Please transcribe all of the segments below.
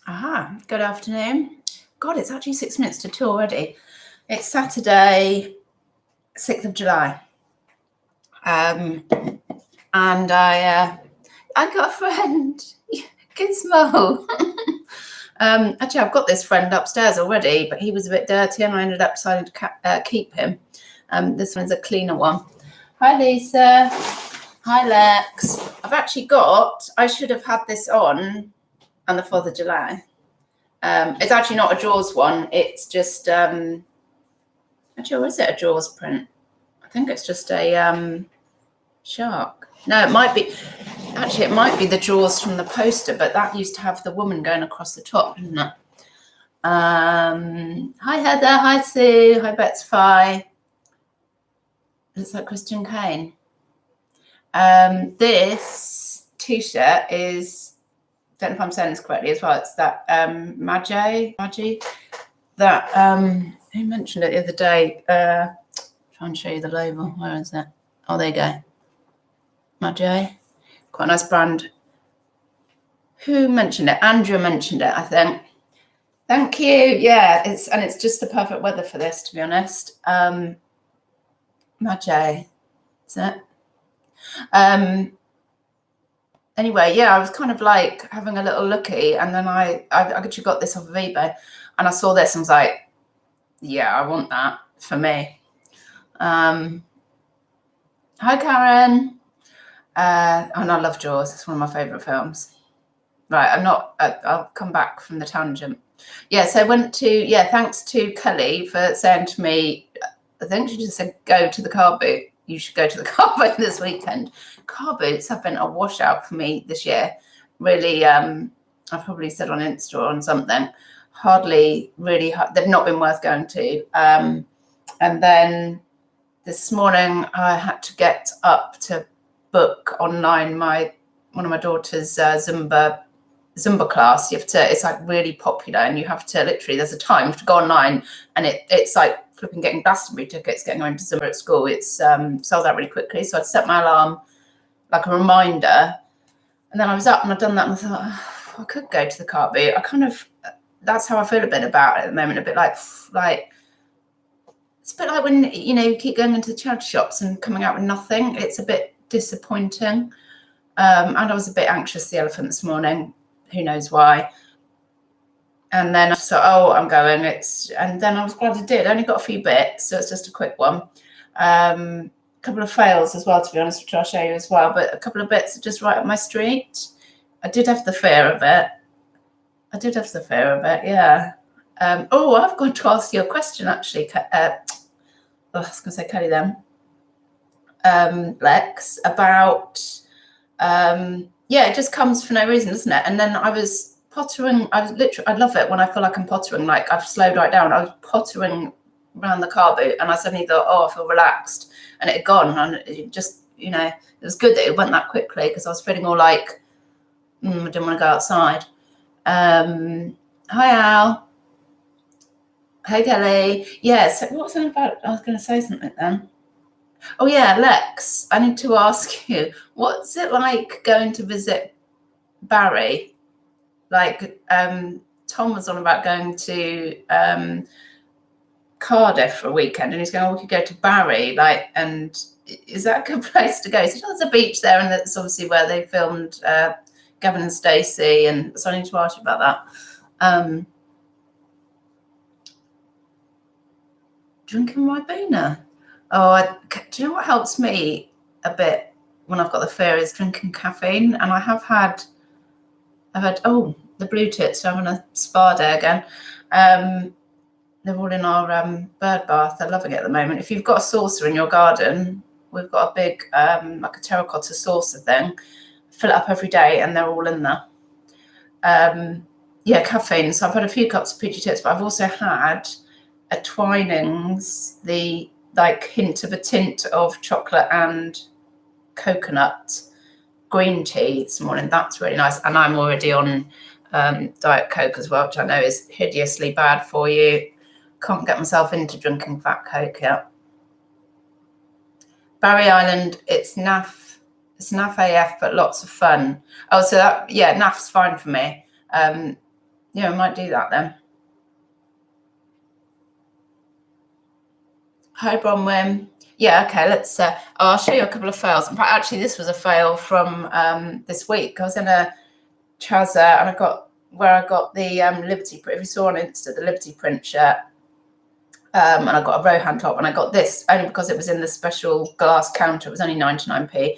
Aha, good afternoon. God, it's actually 6 minutes to 2 already. It's Saturday, 6th of July. And I got a friend, Gizmo. Actually, I've got this friend upstairs already, but he was a bit dirty and I ended up deciding to keep him. This one's a cleaner one. Hi, Lisa. Hi, Lex. I should have had this on the 4th of July. It's actually not a Jaws one. It's just, actually, or is it a Jaws print? I think it's just a shark. No, it might be the Jaws from the poster, but that used to have the woman going across the top, didn't it? Hi, Heather. Hi, Sue. Hi, Bets Fi. Looks like Christian Kane. This T-shirt is, don't know if I'm saying this correctly as well. It's that Magi that who mentioned it the other day. Try and show you the label. Where is it? Oh, there you go. Magi, quite a nice brand. Who mentioned it? Andrew mentioned it, I think. Thank you. Yeah, it's just the perfect weather for this, to be honest. Magi, is it? Anyway, yeah, I was kind of like having a little looky, and then I actually got this off of eBay, and I saw this and was like, yeah, I want that for me. Hi, Karen. And I love Jaws. It's one of my favourite films. Right, I'll come back from the tangent. Yeah, so I went to, thanks to Kelly for saying to me, I think she just said, go to the Carboot. You should go to the Carboot this weekend. Car boots have been a washout for me this year. Really, I've probably said on Insta or on something, they've not been worth going to. And then this morning I had to get up to book online one of my daughter's Zumba class. It's like really popular, and you have to literally, there's a time you have to go online, and it's like flipping getting Glastonbury tickets, getting going to Zumba at school. It's sells out really quickly. So I'd set my alarm like a reminder, and then I was up and I'd done that, and I thought, I could go to the Carboot. That's how I feel a bit about it at the moment. A bit like it's a bit like when you keep going into the charity shops and coming out with nothing. It's a bit disappointing. And I was a bit anxious, the elephant, this morning. Who knows why? And then I thought, I'm going. And then I was glad I did. I only got a few bits, so it's just a quick one. A couple of fails as well, to be honest, which I'll show you as well. But a couple of bits are just right up my street. I did have the fear of it. Yeah. I've got to ask you a question, actually. I was going to say Kelly then. Lex, about... it just comes for no reason, doesn't it? And then I was pottering. I love it when I feel like I'm pottering, like I've slowed right down. I was pottering around the car boot, and I suddenly thought, I feel relaxed, and it had gone. And it just, it was good that it went that quickly, because I was feeling all like, I didn't want to go outside. Hi, Al. Hey, Kelly. Yeah, so what was I about? I was going to say something then. Oh, yeah, Lex, I need to ask you, what's it like going to visit Barry? Like, Tom was on about going to Cardiff for a weekend, and he's going, we could go to Barry. Like, and is that a good place to go? So there's a beach there, and that's obviously where they filmed Gavin and Stacey, and so I need to ask you about that. Drinking Ribena. Do you know what helps me a bit when I've got the fear is drinking caffeine? And I've had the blue tits are having a spa day again. They're all in our bird bath. They're loving it at the moment. If you've got a saucer in your garden, we've got a big like a terracotta saucer thing. Fill it up every day, and they're all in there. Caffeine. So I've had a few cups of peachy tits, but I've also had a Twinings, the like hint of a tint of chocolate and coconut green tea this morning. That's really nice. And I'm already on Diet Coke as well, which I know is hideously bad for you. Can't get myself into drinking fat Coke yet. Barry Island, it's naff AF, but lots of fun. Oh, so that, NAF's fine for me. Yeah, I might do that then. Hi, Bronwyn. Yeah, okay, let's, I'll show you a couple of fails. In fact, actually, this was a fail from this week. I was in a trouser and I got the Liberty print. If you saw on Insta, the Liberty print shirt. And I got a Rohan top, and I got this only because it was in the special glass counter. It was only 99p,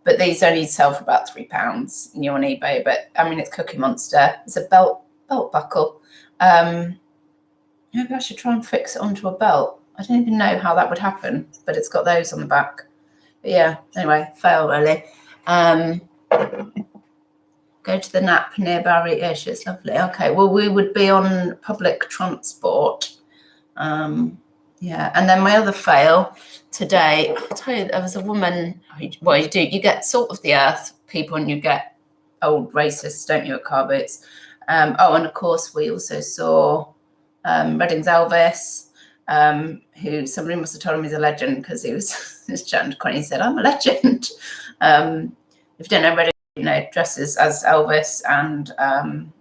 but these only sell for about £3 on eBay. But I mean, it's Cookie Monster. It's a belt buckle. Maybe I should try and fix it onto a belt. I don't even know how that would happen, but it's got those on the back. But yeah, anyway, fail really. Go to the nap near Barry-ish. It's lovely. Okay, well, we would be on public transport. Yeah, and then my other fail today, I'll tell you, there was a woman, well, you get salt of the earth people and you get old racists, don't you, at Carboots? Oh, and of course we also saw Reading's Elvis, who somebody must have told him he's a legend because he was chatting to Quickie. He said, I'm a legend. If you don't know, Reading, dresses as Elvis and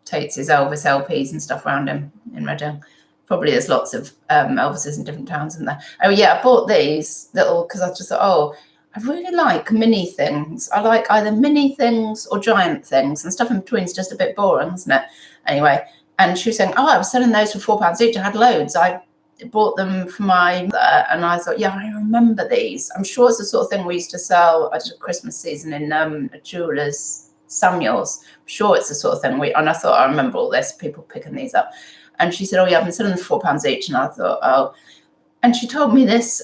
takes his Elvis LPs and stuff around him in Reading. Probably there's lots of Elvises in different towns in there. Oh yeah, I bought these little because I just thought, oh, I really like mini things. I like either mini things or giant things, and stuff in between is just a bit boring, isn't it? Anyway, and she was saying, oh, I was selling those for £4 each. I had loads. I bought them for my mother, and I thought, yeah, I remember these. I'm sure it's the sort of thing we used to sell at a Christmas season in a jeweller's, Samuel's. I'm sure it's the sort of thing and I thought, I remember all this, people picking these up. And she said, oh, yeah, I've been selling them for £4 each. And I thought, oh. And she told me this,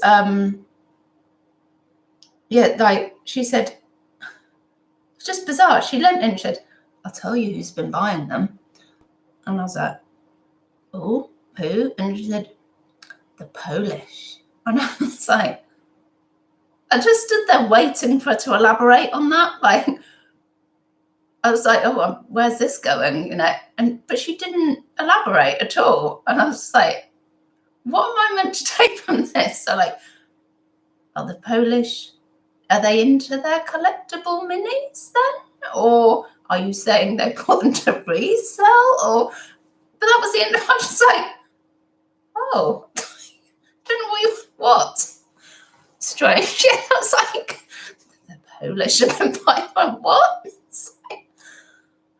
yeah, like, she said, it's just bizarre. She leant in and said, I'll tell you who's been buying them. And I was like, oh, who? And she said, the Polish. And I was like, I just stood there waiting for her to elaborate on that. Like, I was like, oh, where's this going? But she didn't elaborate at all. And I was like, what am I meant to take from this? So like, are the Polish, are they into their collectible minis then? Or are you saying they bought them to resell? But that was the end of it. I was just like, oh, what? Strange. Yeah, I was like, the Polish have been buying them, what?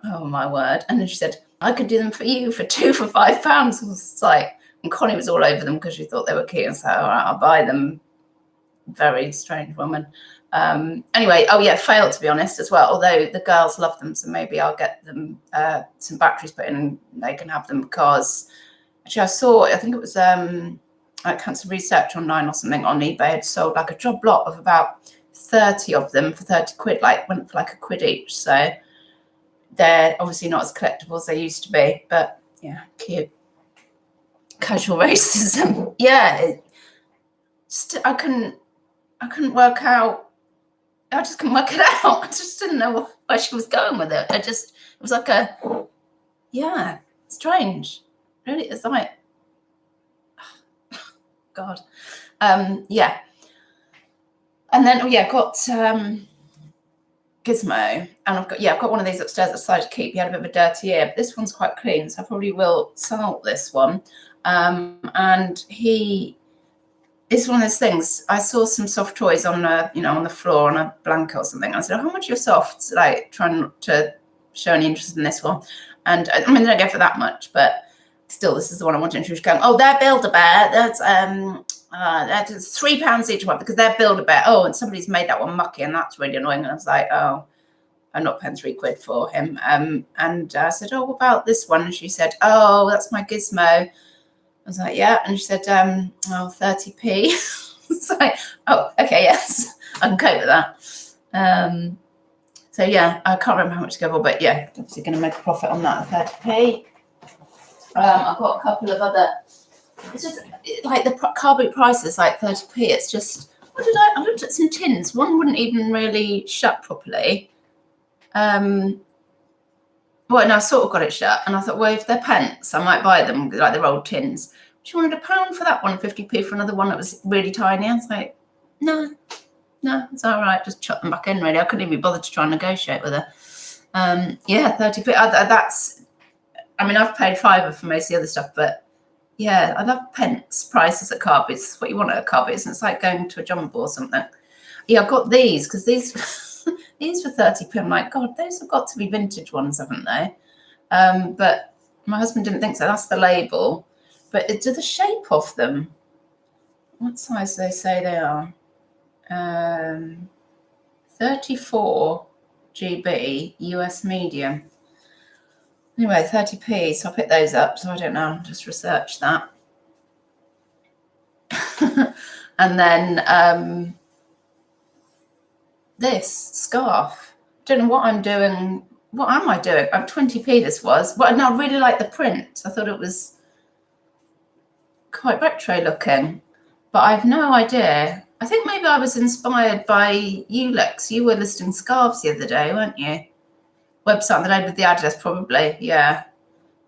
Oh my word. And then she said, I could do them for you for £2 for £5. I was like, and Connie was all over them because she thought they were cute. And so, all right, I'll buy them. Very strange woman. Anyway, oh yeah, failed to be honest as well. Although the girls love them, so maybe I'll get them some batteries put in and they can have them because actually I think it was like Cancer Research Online or something on eBay had sold like a job lot of about 30 of them for 30 quid, like went for like a quid each. So they're obviously not as collectible as they used to be, but yeah, cute. Casual racism. Yeah, I couldn't work out. I just couldn't work it out. I just didn't know where she was going with it. It was like yeah, strange. Really, it's like, God. Yeah. And then, got Gizmo, and I've got one of these upstairs that I decided to keep. He had a bit of a dirty ear, but this one's quite clean, so I probably will sell this one. And it's one of those things. I saw some soft toys on on the floor on a blanket or something. I said, oh, how much are your softs? Like, trying not to show any interest in this one. And I mean, they don't go for that much, but still, this is the one I wanted. And she was going, oh, they're Build-A-Bear. That's £3 each one because they're Build-A-Bear. Oh, and somebody's made that one mucky, and that's really annoying. And I was like, oh, I'm not paying £3 for him. And I said, oh, what about this one? And she said, oh, that's my Gizmo. I was like, yeah. And she said, 30p. It's like, oh, okay, yes, I can cope with that. So yeah, I can't remember how much to go for, but yeah, obviously going to make a profit on that at 30p. I've got a couple of other. It's just like the Carboot price is like 30p. It's just, I looked at some tins. One wouldn't even really shut properly. Well, no, I sort of got it shut, and I thought, well, if they're pence, I might buy them, like they're old tins. She wanted £1 for that one, 50p for another one that was really tiny. I was like, no, it's all right. Just chuck them back in, really. I couldn't even be bothered to try and negotiate with her. Yeah, 30p. That's I mean, I've paid £5 for most of the other stuff, but yeah, I love pence prices at Carboot. It's what you want at Carboot, and it's like going to a jumble or something. Yeah, I got these because these these were 30p. I'm like, God, those have got to be vintage ones, haven't they? But my husband didn't think so. That's the label. But do the shape of them? What size do they say they are? 34 GB US medium. Anyway, 30p. So I'll pick those up. So I don't know. I'll just research that. And then this scarf. Don't know what I'm doing. What am I doing? 20p this was. Well, no, I really like the print. I thought it was quite retro looking, but I've no idea. I think maybe I was inspired by you, Lex. You were listing scarves the other day, weren't you? Website that I did with the address, probably. Yeah.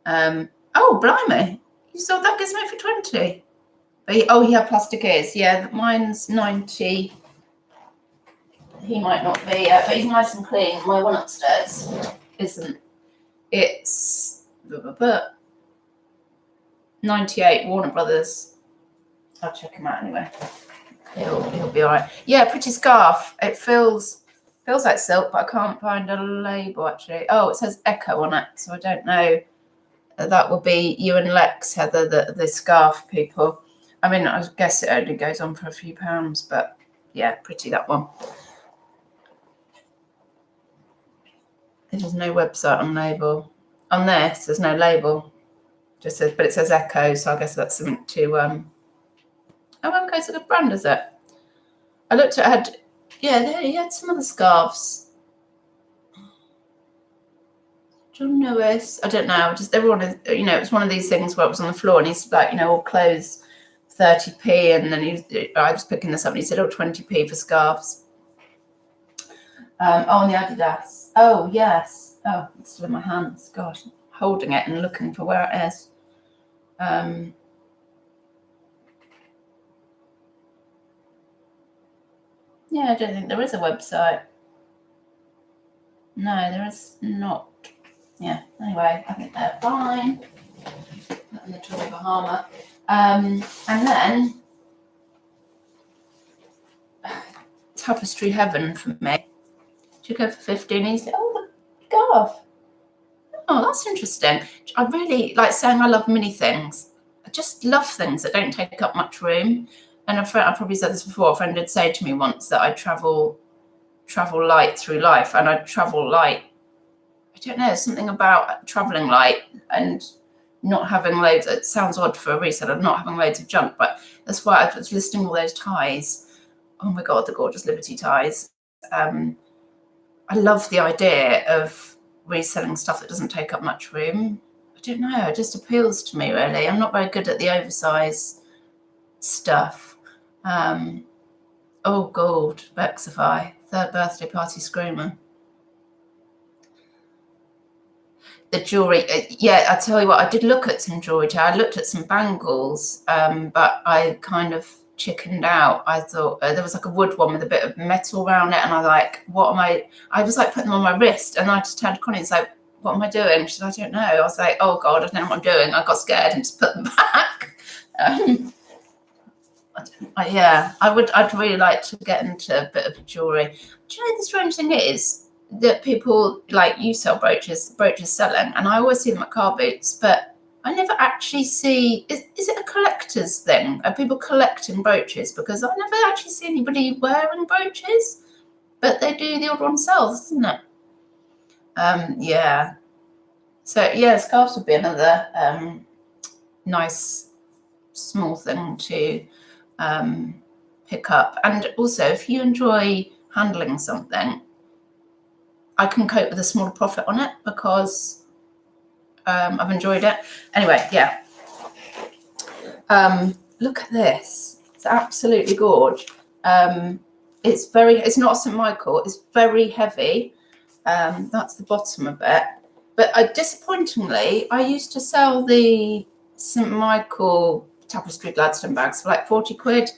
Oh, blimey. You sold that gizmo for 20. But he had plastic ears. Yeah, mine's 90. He might not be, but he's nice and clean. My one upstairs isn't. It's 98 Warner Brothers. I'll check him out anyway. He'll be all right. Yeah, pretty scarf. It feels like silk, but I can't find a label actually. Oh, it says Echo on it, so I don't know. That will be you and Lex, Heather, the scarf people. I mean, I guess it only goes on for a few pounds, but yeah, pretty that one. There's no website on label. On this, there's no label. Just says, but it says Echo, so I guess that's something to. Oh, Echo's a good brand, is it? I looked at he had some other scarves. John Lewis, I don't know. Just everyone, it's one of these things where it was on the floor, and he's like, all clothes, 30p, and then I was picking this up, and he said, 20p for scarves. And the Adidas. Oh yes. Oh, it's still in my hands. Gosh, holding it and looking for where it is. Yeah, I don't think there is a website. No, there is not. Yeah, anyway, I think they're fine. And the Tommy Bahama. And then Tapestry Heaven for me. Did you go for 15? And he said, oh, the scarf. Oh, that's interesting. I really like saying I love mini things. I just love things that don't take up much room. And a friend, I probably said this before, a friend did say to me once that I travel light through life, and I travel light. I don't know, something about traveling light and not having loads. It sounds odd for a reseller, not having loads of junk, but that's why I was listing all those ties. Oh my God, the gorgeous Liberty ties. I love the idea of reselling stuff that doesn't take up much room. I don't know, it just appeals to me really. I'm not very good at the oversize stuff. Oh, gold, Vexify, 3rd birthday party screamer. The jewelry, yeah, I tell you what, I did look at some jewelry. I looked at some bangles, but I kind of chickened out. I thought there was like a wood one with a bit of metal around it, and I was like, what am I was like putting them on my wrist, and I just turned to Connie and said, what am I doing? She said, I don't know. I was like, oh God, I don't know what I'm doing. I got scared and just put them back. I'd really like to get into a bit of jewelry. Do you know the strange thing is that people like you sell brooches selling, and I always see them at car boots, but I never actually see. Is it a collector's thing? Are people collecting brooches? Because I never actually see anybody wearing brooches, but they do the odd one sells, isn't it? Yeah. So yeah, scarves would be another nice small thing to pick up. And also, if you enjoy handling something, I can cope with a smaller profit on it because I've enjoyed it. Anyway, yeah. Look at this. It's absolutely gorgeous. It's not St. Michael. It's very heavy. That's the bottom of it. But disappointingly, I used to sell the St. Michael Tapestry Gladstone bags for like 40 quid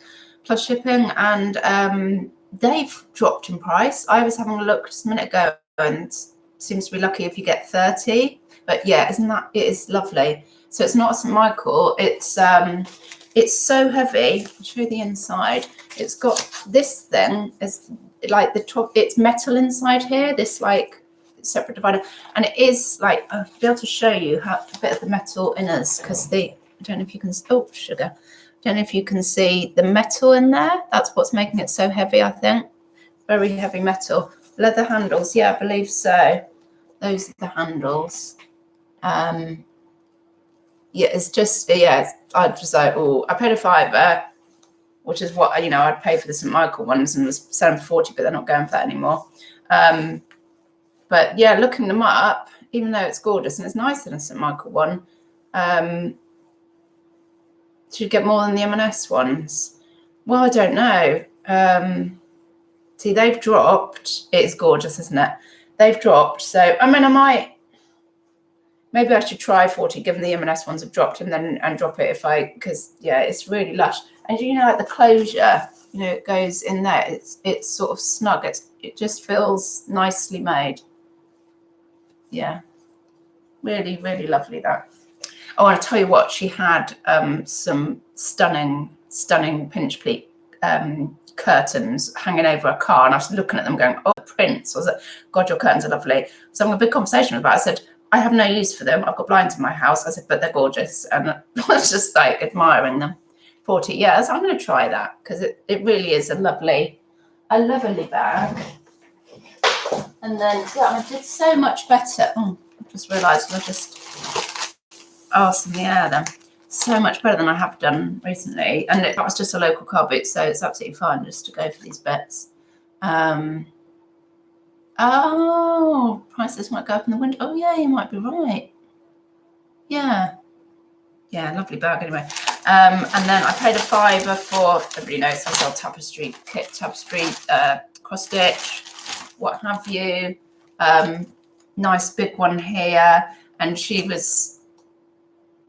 plus shipping, and they've dropped in price. I was having a look just a minute ago, and seems to be lucky if you get 30. But yeah, isn't that, it is lovely. So it's not a St. Michael. It's so heavy. I'll show you the inside. It's got this thing, is like the top, it's metal inside here, this like separate divider, and it is like, I'll be able to show you how a bit of the metal inners, because the, I don't know if you can, oh sugar, don't know if you can see the metal in there. That's what's making it so heavy, I think. Very heavy metal. Leather handles, yeah, I believe so. Those are the handles. Yeah, it's just, yeah, I was like, oh, I paid a £5, which is what, you know, I'd pay for the St. Michael ones, and was selling for 40, but they're not going for that anymore. But yeah, looking them up, even though it's gorgeous and it's nicer than a St. Michael one, should get more than the M&S ones. Well, I don't know. See, they've dropped. It's gorgeous, isn't it? They've dropped. So, I mean, I might, maybe I should try 40, given the M&S ones have dropped, and drop it if I, because yeah, it's really lush. And you know, like the closure, you know, it goes in there. It's sort of snug. It just feels nicely made. Yeah, really, really lovely that. Oh, and I tell you what, she had some stunning pinch pleat curtains hanging over a car, and I was looking at them going, oh, the prints. I was like, God, your curtains are lovely. So I'm having a big conversation about it. I said, I have no use for them. I've got blinds in my house. I said, but they're gorgeous. And I was just like admiring them. 40, yeah, so I'm going to try that, because it really is a lovely bag. And then, yeah, I did so much better. Oh, I just realised I just asked in the air then. So much better than I have done recently. And that was just a local Carboot, so it's absolutely fine just to go for these bets. Oh, prices might go up in the window. Oh, yeah, you might be right. Yeah. Yeah, lovely bag anyway. And then I paid a £5 for, everybody knows I sell Tapestry kit, Tapestry cross stitch, what have you. Nice big one here. And she was,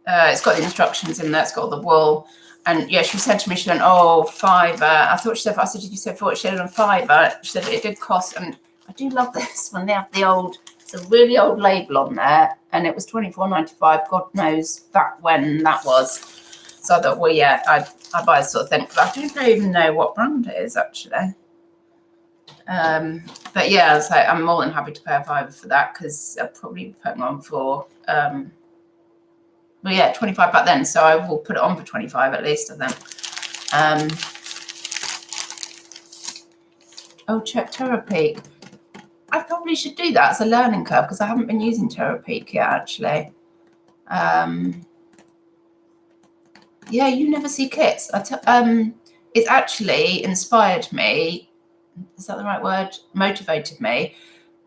it's got the instructions in there, it's got all the wool. And yeah, she said to me, she went, oh, £5. I thought she said, I said, did you say 40? She said on £5. She said it did cost, and I do love this when they have the old, it's a really old label on there, and it was £24.95. God knows back when that was. So I thought, well, yeah, I buy this sort of thing, but I don't even know what brand it is actually. But yeah, so I'm more than happy to pay a £5 for that, because I'll probably put them on for, well, yeah, 25 back then. So I will put it on for 25 at least, I think. Oh, check Terra Peak. I probably should do that as a learning curve, because I haven't been using Terra Peak yet, actually. Yeah, you never see kits. It's actually inspired me, is that the right word? Motivated me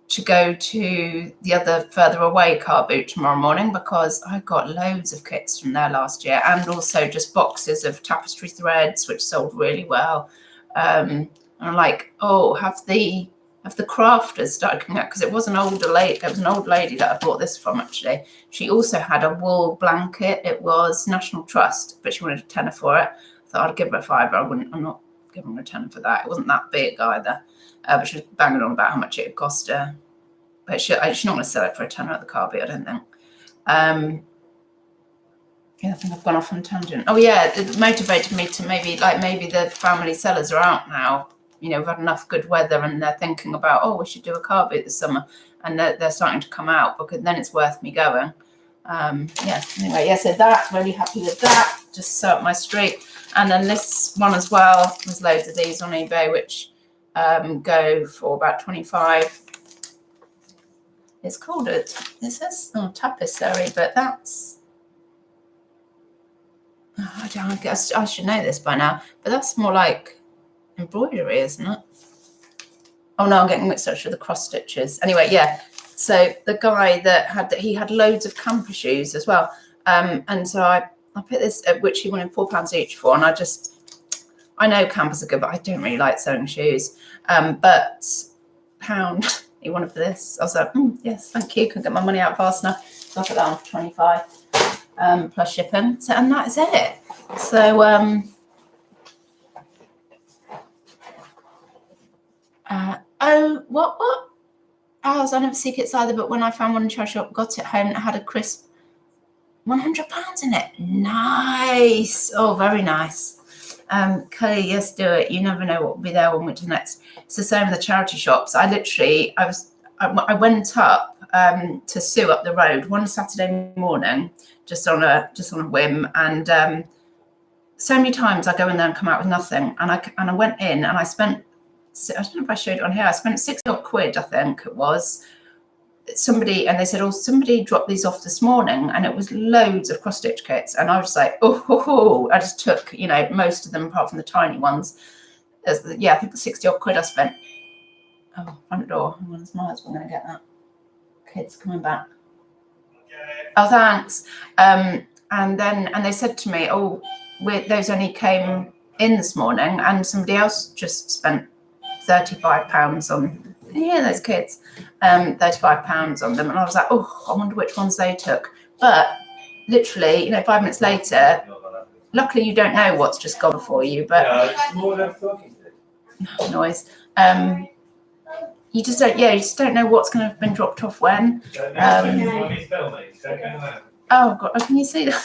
to go to the other further away Carboot tomorrow morning, because I got loads of kits from there last year, and also just boxes of Tapestry threads, which sold really well. And I'm like, oh, have the crafters started coming out, because it was an older lady. There was an old lady that I bought this from actually. She also had a wool blanket. It was National Trust, but she wanted a tenner for it. I thought I'd give her a £5. I'm not giving her a tenner for that. It wasn't that big either. But she was banging on about how much it would cost her. But she's not going to sell it for a tenner at the Carboot, I don't think. Yeah, I think I've gone off on a tangent. Oh yeah, it motivated me to maybe the family sellers are out now. You know, we've had enough good weather, and they're thinking about, oh, we should do a Carboot this summer, and they're starting to come out, because then it's worth me going. Yeah, anyway, yeah, so that, really happy with that, just so up my street. And then this one as well, there's loads of these on eBay, which go for about 25. It's called it says Tapestry, but that's, I guess I should know this by now, but that's more like embroidery, isn't it? Oh no, I'm getting mixed up with the cross stitches. Anyway, yeah. So the guy he had loads of camper shoes as well, and so I put this, which he wanted £4 each for, and I know campers are good, but I don't really like sewing shoes. But £1 he wanted for this. I was like, yes, thank you. Couldn't get my money out fast enough, so I put that on for 25 plus shipping. So, and that's it. So oh, what? ours. I never see kits either, but when I found one in charity shop, got it home, it had a crisp £100 in it. Nice. Oh, very nice. Kelly, yes, do it. You never know what will be there when winter next. It's the same with the charity shops. I went up to Sue up the road one Saturday morning, just on a whim, and so many times I go in there and come out with nothing. And I went in and I spent, I don't know if I showed it on here, I spent 60 odd quid, I think it was. Somebody, and they said, oh, somebody dropped these off this morning, and it was loads of cross stitch kits, and I was like, oh, I just took, you know, most of them apart from the tiny ones. I think the 60 odd quid I spent. Oh, front door. When's my husband going to get that? Kids coming back. Oh, thanks. And they said to me, oh, those only came in this morning, and somebody else just spent £35 on. Yeah, those kids, £35 on them, and I was like, oh, I wonder which ones they took. But literally, you know, 5 minutes later, luckily you don't know what's just gone for you. But noise. You just don't know what's going to have been dropped off when. Oh God, can you see that?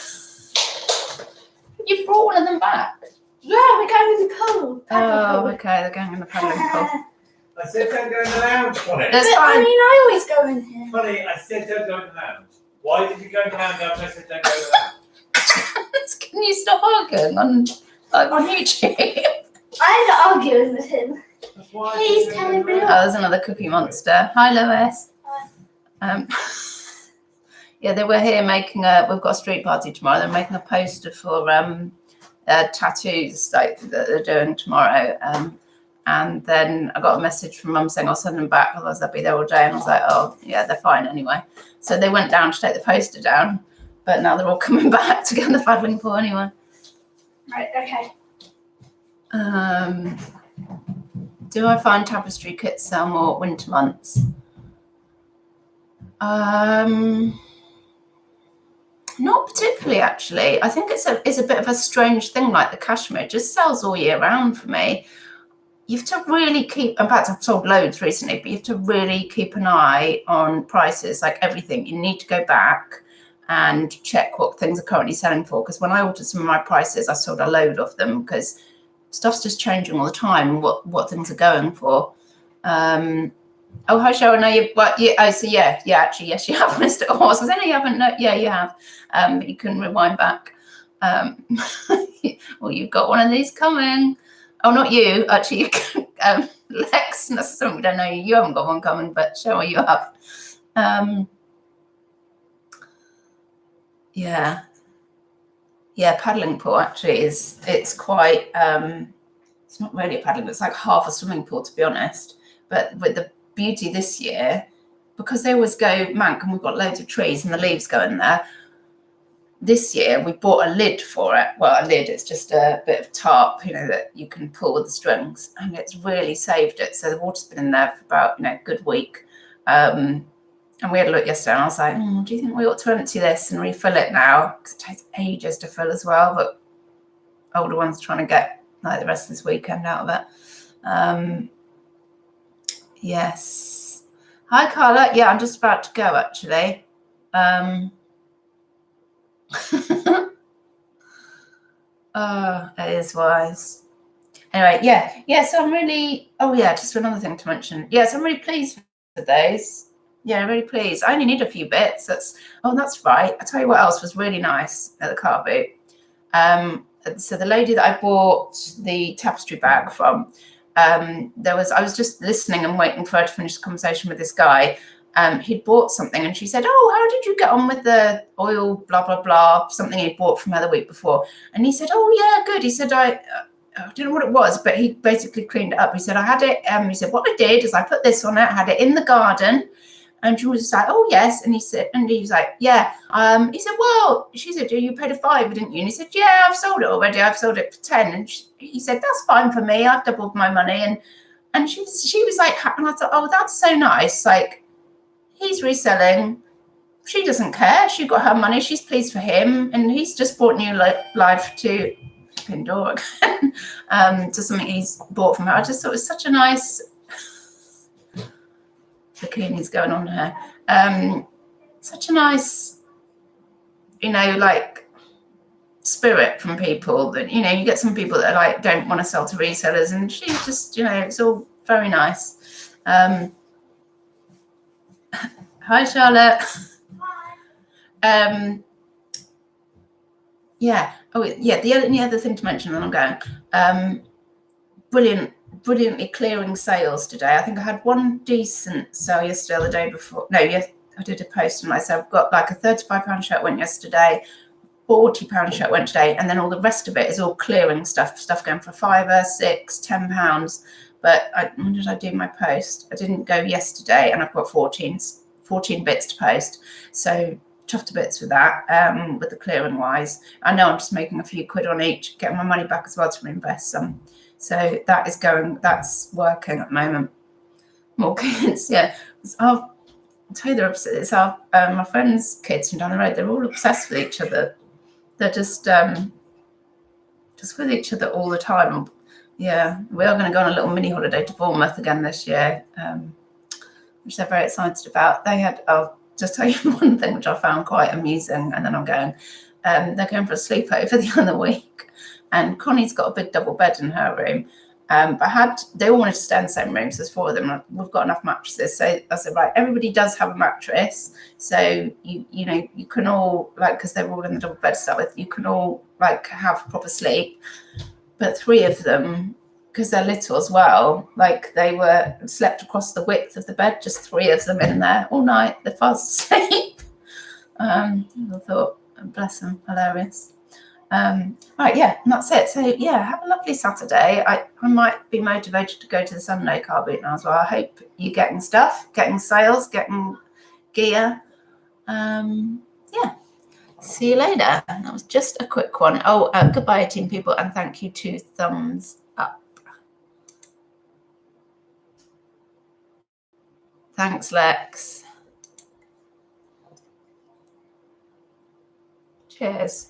You brought one of them back. Yeah, we're going in the pool. Oh, okay, they're going in the paddling pool. I said don't go in the lounge, Connie. That's fine. I mean, I always go in here. Connie, I said don't go in the lounge. Why did you go in the lounge after I said don't go in the lounge? Can you stop arguing on YouTube? I'm not arguing with him. That's why He's telling me. Oh, there's another Cookie Monster. Hi, Lois. Yeah, they were here making we've got a street party tomorrow. They're making a poster for tattoos like that they're doing tomorrow. And then I got a message from Mum saying I'll send them back, otherwise they'll be there all day. And I was like, oh, yeah, they're fine anyway. So they went down to take the poster down, but now they're all coming back to get in the paddling pool anyway. Right, okay. Do I find Tapestry kits sell more winter months? Not particularly, actually. I think it's a bit of a strange thing, like the cashmere. It just sells all year round for me. You have to really keep, in fact, I've sold loads recently, but you have to really keep an eye on prices, like everything. You need to go back and check what things are currently selling for. Because when I altered some of my prices, I sold a load of them because stuff's just changing all the time, what things are going for. Oh, hi, Cheryl. No, you. Well, yeah. Oh, so yeah. Actually, yes, you have missed it. Oh, I was going to say, no, you haven't. No, yeah, you have. But you can rewind back. Well, you've got one of these coming. Oh, not you. Actually, you can. Lex, that's something we don't know. You haven't got one coming, but Cheryl, you have. Yeah, paddling pool actually it's quite. It's not really a paddling. It's like half a swimming pool, to be honest. But with the beauty this year, because they always go mank and we've got loads of trees and the leaves go in there, this year we bought a lid for it. Well, a lid, it's just a bit of tarp, you know, that you can pull with the strings, and it's really saved it. So the water's been in there for about, you know, a good week. And we had a look yesterday and I was like, do you think we ought to empty this and refill it now? Because it takes ages to fill as well, but older ones trying to get like the rest of this weekend out of it. Yes. Hi, Carla. Yeah, I'm just about to go, actually. It is wise. Anyway, yeah. So I'm really. Oh yeah, just another thing to mention. Yes, I'm really pleased with those. Yeah, really pleased. I only need a few bits. That's right. I tell you what else was really nice at the Carboot. So the lady that I bought the tapestry bag from, I was just listening and waiting for her to finish the conversation with this guy. He'd bought something and she said, oh, how did you get on with the oil, blah, blah, blah, something he'd bought from her the week before. And he said, oh, yeah, good. He said, I don't know what it was, but he basically cleaned it up. He said, I had it. He said, what I did is I put this on it, had it in the garden. And she was like, oh, yes. And he was like, yeah. He said, well, she said, you paid a £5, didn't you? And he said, yeah, I've sold it already. I've sold it for 10. And he said, that's fine for me. I've doubled my money. And she was like, and I thought, oh, that's so nice. Like, he's reselling. She doesn't care. She got her money. She's pleased for him. And he's just brought new life to Pandora again, to something he's bought from her. I just thought it was such a nice... bikinis going on here. Such a nice, like spirit from people that, you get some people that like don't want to sell to resellers, and she just, it's all very nice. Hi, Charlotte. Yeah. Oh, yeah. The other thing to mention, and I'm going. Brilliantly clearing sales today. I think I had one decent sale yesterday or the day before. No, yes, I did a post and I said I've got like a £35 shirt went yesterday, £40 shirt went today, and then all the rest of it is all clearing stuff going for £5, £6, £10. But when did I do my post? I didn't go yesterday, and I've got 14 bits to post. So chuffed to bits with that, with the clearing wise. I know I'm just making a few quid on each, getting my money back as well to reinvest some. So that's working at the moment. More kids, yeah. I'll tell you the opposite. It's my friends' kids from down the road. They're all obsessed with each other. They're just with each other all the time. Yeah, we are going to go on a little mini holiday to Bournemouth again this year, which they're very excited about. I'll just tell you one thing which I found quite amusing, and then I'm going. They're going for a sleepover the other week, and Connie's got a big double bed in her room. But they all wanted to stay in the same room, so there's 4 of them. We've got enough mattresses, so I said, right, everybody does have a mattress, so you can all, like, because they're all in the double bed to start with, you can all like have proper sleep. But 3 of them, because they're little as well, like they slept across the width of the bed, just 3 of them in there all night. They're fast asleep. I thought, bless them, hilarious. Right, yeah, and that's it. So yeah, have a lovely Saturday. I might be motivated to go to the Sunday Carboot now as well. I hope you're getting stuff, getting sales, getting gear. Yeah. See you later. That was just a quick one. Oh, goodbye, team people, and thank you to Thumbs Up. Thanks, Lex. Cheers.